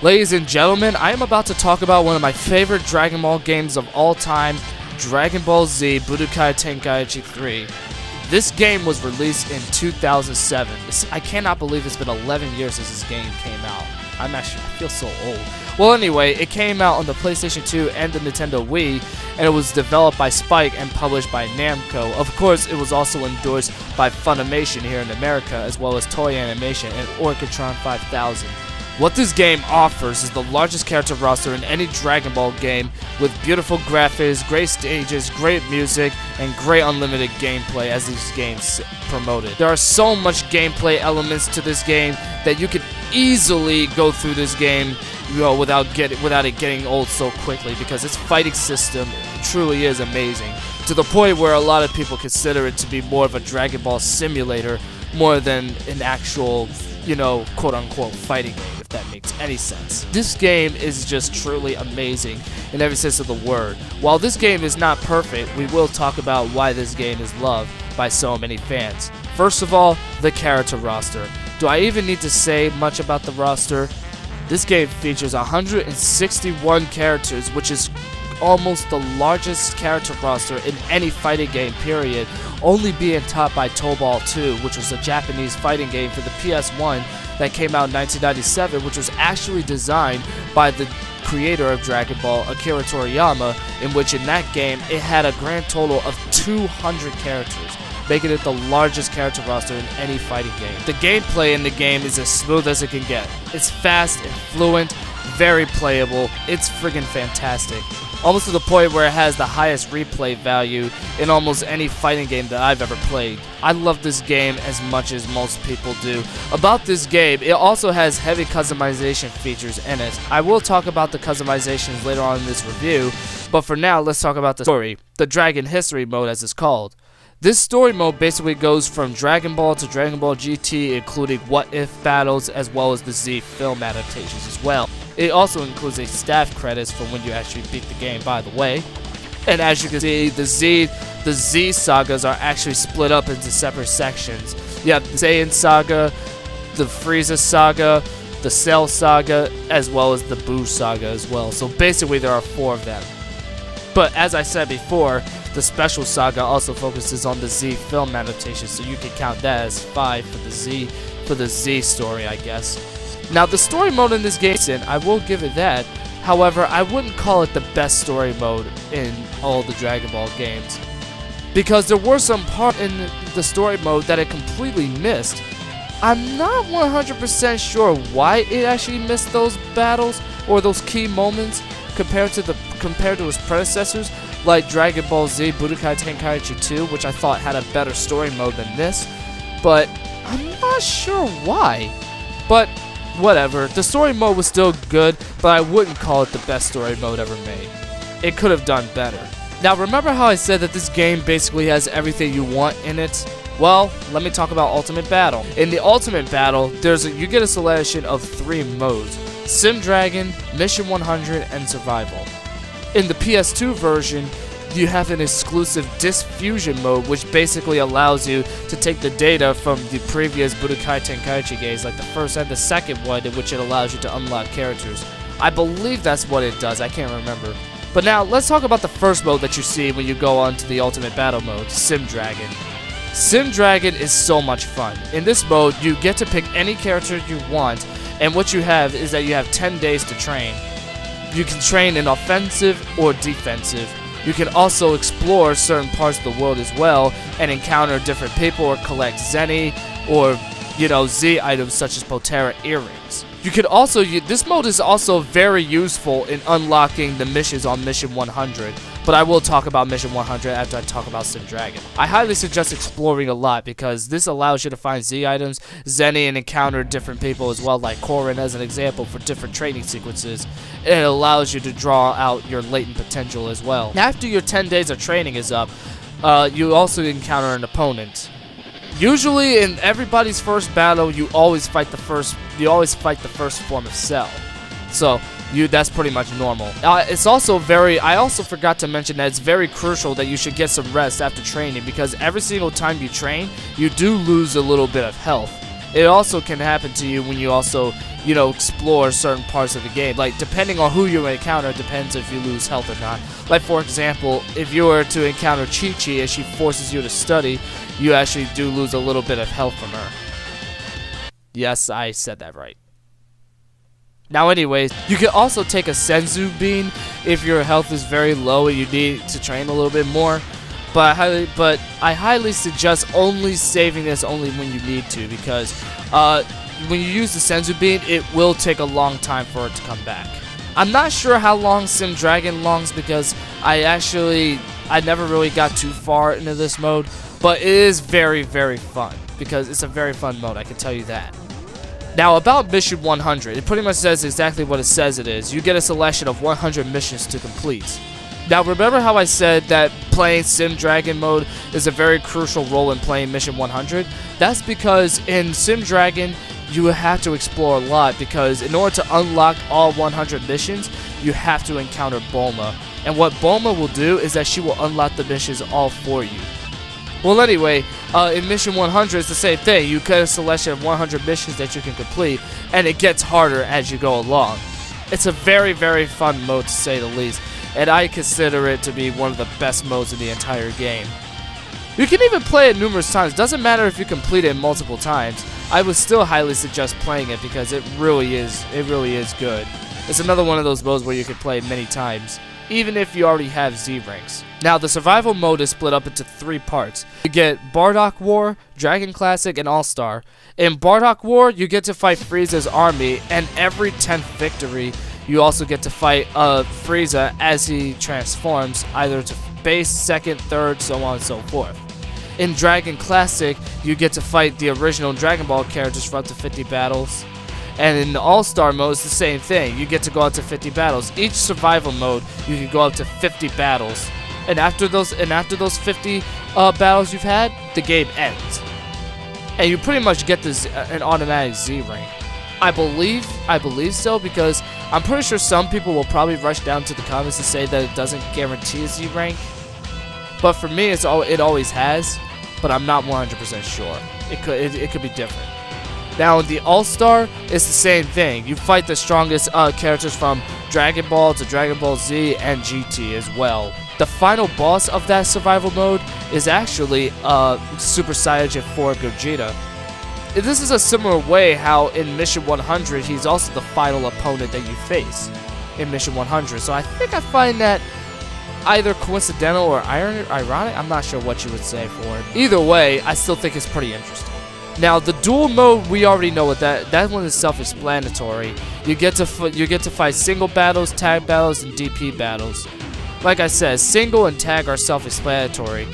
Ladies and gentlemen, I am about to talk about one of my favorite Dragon Ball games of all time, Dragon Ball Z Budokai Tenkaichi 3. This game was released in 2007. I cannot believe it's been 11 years since this game came out. I feel so old. Well, anyway, it came out on the PlayStation 2 and the Nintendo Wii, and it was developed by Spike and published by Namco. Of course, it was also endorsed by Funimation here in America, as well as Toei Animation and Orchestron 5000. What this game offers is the largest character roster in any Dragon Ball game, with beautiful graphics, great stages, great music, and great unlimited gameplay as these games promoted. There are so much gameplay elements to this game that you could easily go through this game, without it getting old so quickly, because its fighting system truly is amazing, to the point where a lot of people consider it to be more of a Dragon Ball simulator more than an actual, quote-unquote fighting game, if that makes any sense. This game is just truly amazing in every sense of the word. While this game is not perfect, we will talk about why this game is loved by so many fans. First of all, the character roster. Do I even need to say much about the roster? This game features 161 characters, which is almost the largest character roster in any fighting game, period, only being topped by Tobal 2, which was a Japanese fighting game for the PS1 that came out in 1997, which was actually designed by the creator of Dragon Ball, Akira Toriyama, in which in that game it had a grand total of 200 characters, making it the largest character roster in any fighting game. The gameplay in the game is as smooth as it can get. It's fast and fluent, very playable, it's friggin' fantastic. Almost to the point where it has the highest replay value in almost any fighting game that I've ever played. I love this game as much as most people do. About this game, it also has heavy customization features in it. I will talk about the customizations later on in this review, but for now, let's talk about the story, the Dragon History mode as it's called. This story mode basically goes from Dragon Ball to Dragon Ball GT, including what-if battles as well as the Z film adaptations as well. It also includes a staff credits for when you actually beat the game, by the way. And as you can see, the Z sagas are actually split up into separate sections. You have the Saiyan saga, the Frieza saga, the Cell saga, as well as the Buu saga as well. So basically there are 4 of them. But as I said before, the Special Saga also focuses on the Z film adaptation, so you can count that as 5 for the Z story, I guess. Now, the story mode in this game, I will give it that. However, I wouldn't call it the best story mode in all the Dragon Ball games, because there were some parts in the story mode that it completely missed. I'm not 100% sure why it actually missed those battles or those key moments compared to its predecessors, like Dragon Ball Z Budokai Tenkaichi 2, which I thought had a better story mode than this, but I'm not sure why. But whatever, the story mode was still good, but I wouldn't call it the best story mode ever made. It could have done better. Now remember how I said that this game basically has everything you want in it? Well, let me talk about Ultimate Battle. In the Ultimate Battle, you get a selection of 3 modes: Sim Dragon, Mission 100, and Survival. In the PS2 version, you have an exclusive Disk Fusion mode, which basically allows you to take the data from the previous Budokai Tenkaichi games, like the first and the second one, in which it allows you to unlock characters. I believe that's what it does, I can't remember. But now, let's talk about the first mode that you see when you go on to the Ultimate Battle mode, Sim Dragon. Sim Dragon is so much fun. In this mode, you get to pick any character you want, and what you have is that you have 10 days to train. You can train in offensive or defensive. You can also explore certain parts of the world as well, and encounter different people or collect Zenny or, Z items such as Potera earrings. You can also, this mode is also very useful in unlocking the missions on Mission 100, but I will talk about Mission 100 after I talk about Sim Dragon. I highly suggest exploring a lot because this allows you to find Z items, Zenny, and encounter different people as well, like Korin as an example for different training sequences. It allows you to draw out your latent potential as well. After your 10 days of training is up, you also encounter an opponent. Usually in everybody's first battle, you always fight the first form of Cell. So that's pretty much normal. It's also I also forgot to mention that it's very crucial that you should get some rest after training, because every single time you train, you do lose a little bit of health. It also can happen to you when you also, explore certain parts of the game. Like, depending on who you encounter, depends if you lose health or not. Like, for example, if you were to encounter Chi-Chi and she forces you to study, you actually do lose a little bit of health from her. Yes, I said that right. Now anyways, you can also take a Senzu Bean if your health is very low and you need to train a little bit more. But I highly suggest only saving this only when you need to, because when you use the Senzu Bean, it will take a long time for it to come back. I'm not sure how long Sim Dragon longs, because I never really got too far into this mode, but it is very, very fun, because it's a very fun mode, I can tell you that. Now about Mission 100, it pretty much says exactly what it says it is. You get a selection of 100 missions to complete. Now remember how I said that playing Sim Dragon mode is a very crucial role in playing Mission 100? That's because in Sim Dragon, you have to explore a lot, because in order to unlock all 100 missions, you have to encounter Bulma. And what Bulma will do is that she will unlock the missions all for you. Well anyway, in Mission 100 it's the same thing. You get a selection of 100 missions that you can complete, and it gets harder as you go along. It's a very, very fun mode to say the least, and I consider it to be one of the best modes in the entire game. You can even play it numerous times. Doesn't matter if you complete it multiple times. I would still highly suggest playing it, because it really is good. It's another one of those modes where you can play many times, even if you already have Z ranks. Now the survival mode is split up into 3 parts. You get Bardock War, Dragon Classic, and All-Star. In Bardock War, you get to fight Frieza's army, and every 10th victory, you also get to fight Frieza as he transforms, either to base, second, third, so on and so forth. In Dragon Classic, you get to fight the original Dragon Ball characters for up to 50 battles. And in the All-Star mode, it's the same thing. You get to go up to 50 battles. Each survival mode, you can go up to 50 battles. And after those 50 battles you've had, the game ends. And you pretty much get an automatic Z rank. I believe so, because I'm pretty sure some people will probably rush down to the comments and say that it doesn't guarantee a Z rank. But for me, it always has. But I'm not 100% sure. It could be different. Now in the All-Star, it's the same thing. You fight the strongest characters from Dragon Ball to Dragon Ball Z and GT as well. The final boss of that survival mode is actually Super Saiyan 4 Gogeta. This is a similar way how in Mission 100 he's also the final opponent that you face in Mission 100. So I think I find that either coincidental or ironic. I'm not sure what you would say for it. Either way, I still think it's pretty interesting. Now the duel mode, we already know what that one is self-explanatory. You get to fight single battles, tag battles, and DP battles. Like I said, single and tag are self-explanatory.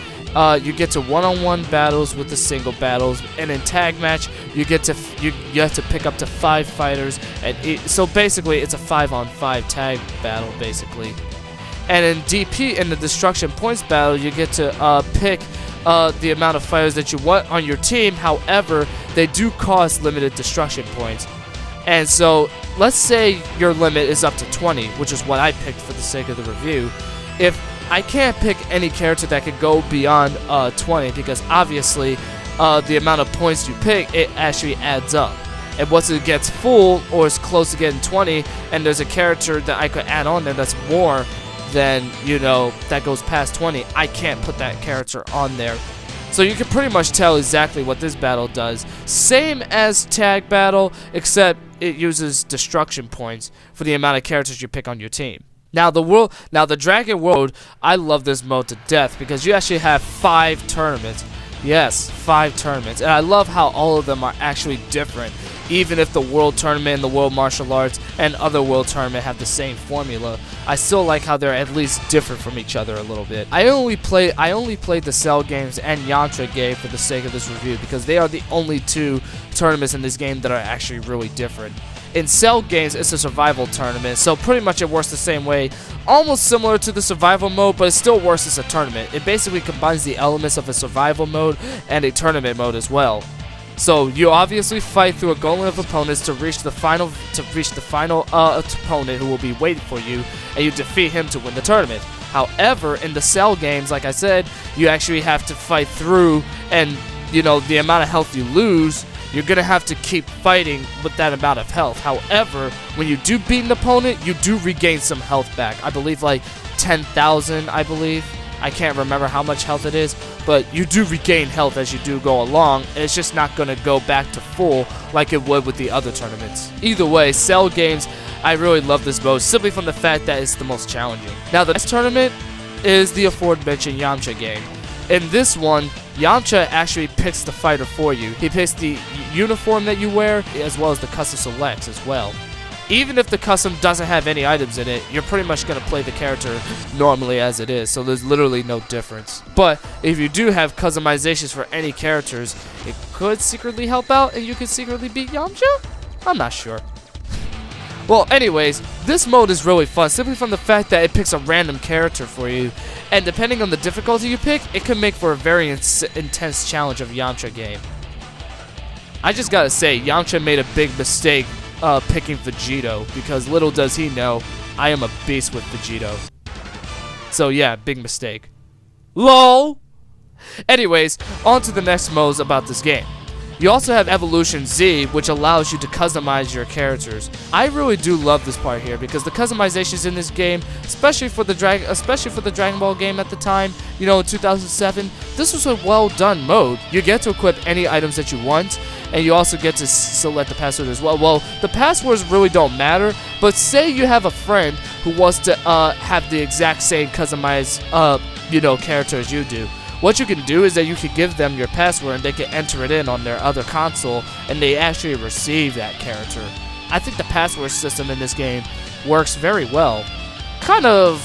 You get to one-on-one battles with the single battles, and in tag match you have to pick up to 5 fighters, and so basically it's a 5-on-5 tag battle basically. And in DP, in the Destruction Points battle, you get to pick the amount of fighters that you want on your team. However, they do cost limited destruction points. And so, let's say your limit is up to 20, which is what I picked for the sake of the review. If I can't pick any character that could go beyond 20, because obviously the amount of points you pick, it actually adds up. And once it gets full or is close to getting 20, and there's a character that I could add on there that's more than, you know, that goes past 20, I can't put that character on there. So you can pretty much tell exactly what this battle does. Same as Tag Battle, except it uses destruction points for the amount of characters you pick on your team. Now the Dragon World, I love this mode to death because you actually have 5 tournaments. Yes, 5 tournaments. And I love how all of them are actually different. Even if the World Tournament and the World Martial Arts and other World Tournament have the same formula, I still like how they're at least different from each other a little bit. I only played the Cell games and Yamcha game for the sake of this review because they are the only 2 tournaments in this game that are actually really different. In Cell games, it's a survival tournament, so pretty much it works the same way, almost similar to the survival mode, but it still works as a tournament. It basically combines the elements of a survival mode and a tournament mode as well. So you obviously fight through a gauntlet of opponents to reach the final opponent who will be waiting for you, and you defeat him to win the tournament. However, in the Cell games, like I said, you actually have to fight through, and you know the amount of health you lose, you're gonna have to keep fighting with that amount of health. However, when you do beat an opponent, you do regain some health back. I believe like 10,000, I believe. I can't remember how much health it is, but you do regain health as you do go along, and it's just not gonna go back to full like it would with the other tournaments. Either way, Cell games, I really love this mode simply from the fact that it's the most challenging. Now the next tournament is the aforementioned Yamcha game. In this one, Yamcha actually picks the fighter for you. He picks the uniform that you wear as well as the custom selects as well. Even if the custom doesn't have any items in it, you're pretty much going to play the character normally as it is, so there's literally no difference. But if you do have customizations for any characters, it could secretly help out and you could secretly beat Yamcha? I'm not sure. Well, anyways, this mode is really fun simply from the fact that it picks a random character for you, and depending on the difficulty you pick, it can make for a very intense challenge of Yamcha game. I just gotta say, Yamcha made a big mistake picking Vegito, because little does he know, I am a beast with Vegito. So yeah, big mistake. LOL! Anyways, on to the next modes about this game. You also have Evolution Z, which allows you to customize your characters. I really do love this part here because the customizations in this game, especially for the Dragon Ball game at the time, you know, in 2007, this was a well done mode. You get to equip any items that you want, and you also get to select the password as well. Well, the passwords really don't matter, but say you have a friend who wants to have the exact same customized, character as you do. What you can do is that you can give them your password and they can enter it in on their other console and they actually receive that character. I think the password system in this game works very well. Kind of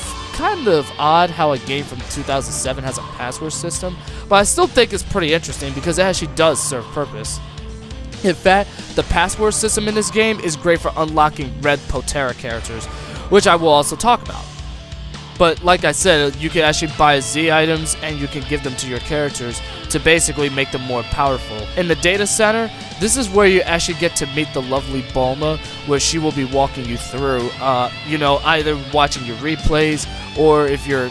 odd how a game from 2007 has a password system, but I still think it's pretty interesting because it actually does serve purpose. In fact, the password system in this game is great for unlocking Red Potera characters, which I will also talk about. But like I said, you can actually buy Z items and you can give them to your characters to basically make them more powerful. In the data center, this is where you actually get to meet the lovely Bulma, where she will be walking you through, either watching your replays or if you're,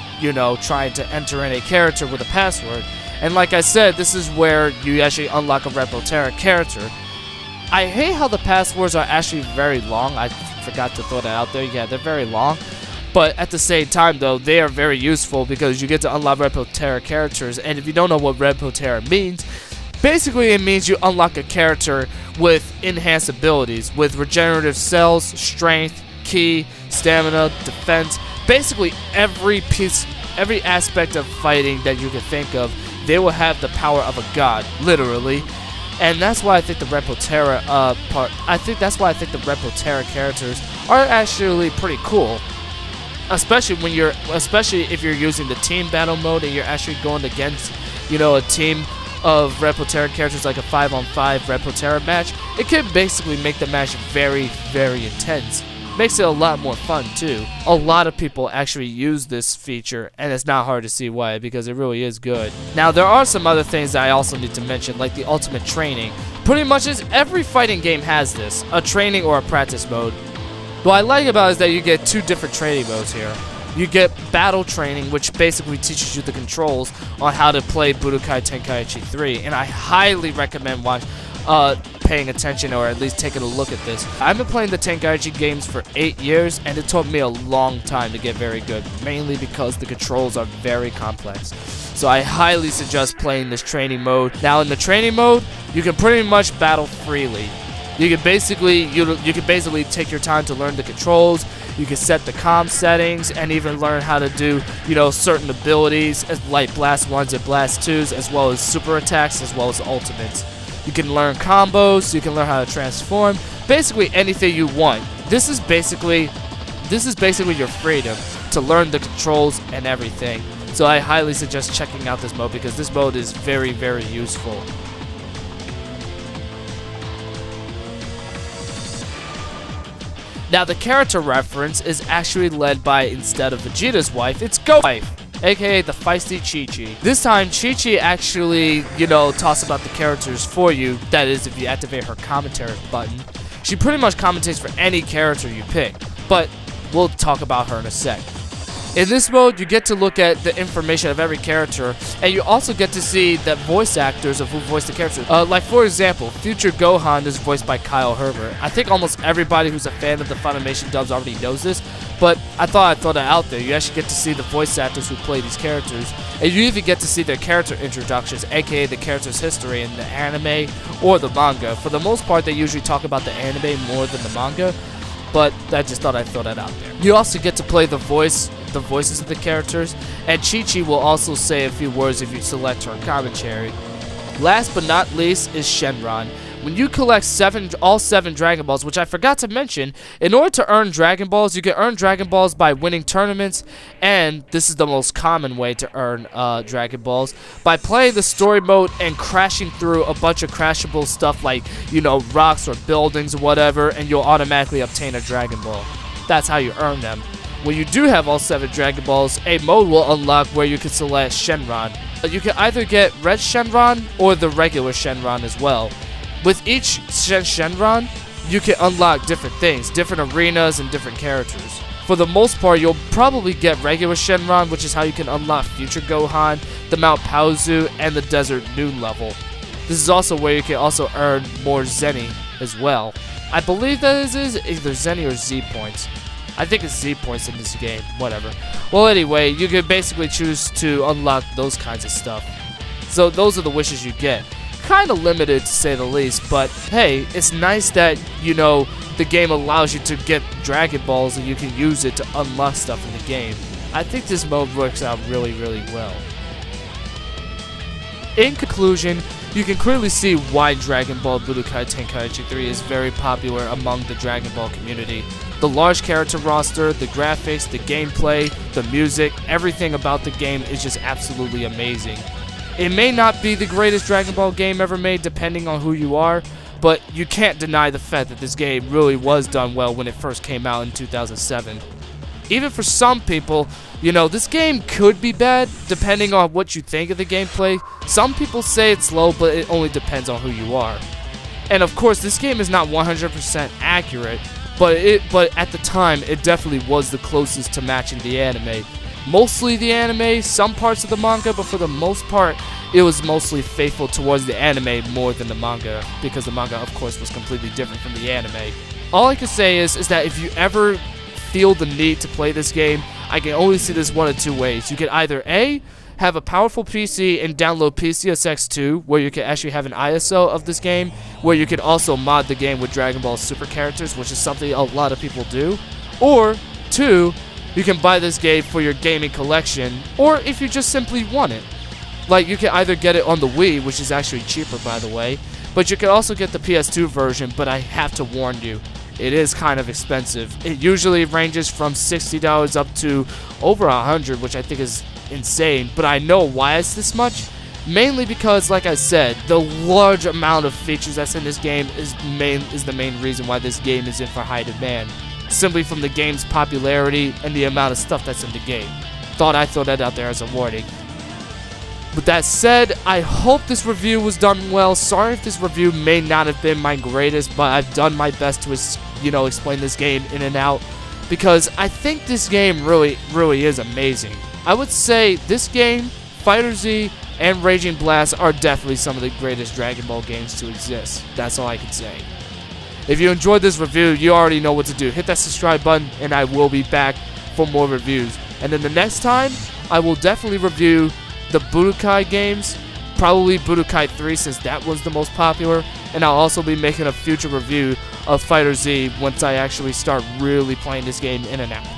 trying to enter in a character with a password. And like I said, this is where you actually unlock a Red Potera character. I hate how the passwords are actually very long. I forgot to throw that out there. Yeah, they're very long. But at the same time, though, they are very useful because you get to unlock Red Potera characters. And if you don't know what Red Potera means, basically it means you unlock a character with enhanced abilities, with regenerative cells, strength, ki, stamina, defense. Basically every aspect of fighting that you can think of, they will have the power of a god, literally. And that's why I think the Red Potera the Red Potera characters are actually pretty cool. Especially if you're using the team battle mode and you're actually going against, a team of Red Potera characters like a 5-on-5 Red Potera match, it can basically make the match very, very intense. Makes it a lot more fun too. A lot of people actually use this feature, and it's not hard to see why, because it really is good. Now, there are some other things that I also need to mention, like the ultimate training. Pretty much every fighting game has this, a training or a practice mode. What I like about it is that you get two different training modes here. You get battle training, which basically teaches you the controls on how to play Budokai Tenkaichi 3, and I highly recommend paying attention, or at least taking a look at this. I've been playing the Tenkaichi games for 8 years, and it took me a long time to get very good, mainly because the controls are very complex. So I highly suggest playing this training mode. Now in the training mode, you can pretty much battle freely. You can basically take your time to learn the controls. You can set the comm settings and even learn how to do, certain abilities like blast 1s and blast 2s, as well as super attacks, as well as ultimates. You can learn combos, you can learn how to transform, basically anything you want. This is basically your freedom to learn the controls and everything. So I highly suggest checking out this mode, because this mode is very, very useful. Now the character reference is actually led by, instead of Vegeta's wife, it's Go's wife, aka the feisty Chi-Chi. This time, Chi-Chi actually, talks about the characters for you. That is, if you activate her commentary button. She pretty much commentates for any character you pick, but we'll talk about her in a sec. In this mode, you get to look at the information of every character, and you also get to see the voice actors of who voiced the characters. Like, for example, Future Gohan is voiced by Kyle Herbert. I think almost everybody who's a fan of the Funimation dubs already knows this, but I thought I'd throw that out there. You actually get to see the voice actors who play these characters, and you even get to see their character introductions, aka the character's history in the anime or the manga. For the most part, they usually talk about the anime more than the manga, but I just thought I'd throw that out there. You also get to play the voices of the characters, and Chi-Chi will also say a few words if you select her commentary. Last but not least is Shenron. When you collect all 7 Dragon Balls, which I forgot to mention, in order to earn Dragon Balls, you can earn Dragon Balls by winning tournaments, and this is the most common way to earn Dragon Balls, by playing the story mode and crashing through a bunch of crashable stuff like, rocks or buildings or whatever, and you'll automatically obtain a Dragon Ball. That's how you earn them. When you do have all 7 Dragon Balls, a mode will unlock where you can select Shenron. You can either get Red Shenron or the regular Shenron as well. With each Shenron, you can unlock different things, different arenas, and different characters. For the most part, you'll probably get regular Shenron, which is how you can unlock Future Gohan, the Mount Paozu, and the Desert Noon level. This is also where you can also earn more Zenny as well. I believe that is either Zenny or Z points. I think it's Z points in this game, whatever. Well, anyway, you can basically choose to unlock those kinds of stuff. So those are the wishes you get. Kind of limited, to say the least, but hey, it's nice that, the game allows you to get Dragon Balls and you can use it to unlock stuff in the game. I think this mode works out really, really well. In conclusion, you can clearly see why Dragon Ball Budokai Tenkaichi 3 is very popular among the Dragon Ball community. The large character roster, the graphics, the gameplay, the music, everything about the game is just absolutely amazing. It may not be the greatest Dragon Ball game ever made, depending on who you are, but you can't deny the fact that this game really was done well when it first came out in 2007. Even for some people, this game could be bad, depending on what you think of the gameplay. Some people say it's slow, but it only depends on who you are. And of course, this game is not 100% accurate, but at the time, it definitely was the closest to matching the anime. Mostly the anime, some parts of the manga, but for the most part, it was mostly faithful towards the anime more than the manga, because the manga, of course, was completely different from the anime. All I can say is that if you ever feel the need to play this game, I can only see this one of two ways. You can either A, have a powerful PC and download PCSX2, where you can actually have an ISO of this game, where you can also mod the game with Dragon Ball Super characters, which is something a lot of people do. Or 2, you can buy this game for your gaming collection, or if you just simply want it. Like, you can either get it on the Wii, which is actually cheaper, by the way, but you can also get the PS2 version, but I have to warn you, it is kind of expensive. It usually ranges from $60 up to over $100, which I think is insane, but I know why it's this much. Mainly because, like I said, the large amount of features that's in this game is the main reason why this game is in for high demand. simply from the game's popularity and the amount of stuff that's in the game. Thought I'd throw that out there as a warning. With that said, I hope this review was done well. Sorry if this review may not have been my greatest, but I've done my best to, explain this game in and out, because I think this game really is amazing. I would say this game, Fighter Z, and Raging Blast are definitely some of the greatest Dragon Ball games to exist. That's all I can say. If you enjoyed this review, you already know what to do. Hit that subscribe button, and I will be back for more reviews. And then the next time, I will definitely review the Budokai games, probably Budokai 3 since that was the most popular, and I'll also be making a future review of Fighter Z once I actually start really playing this game in and out.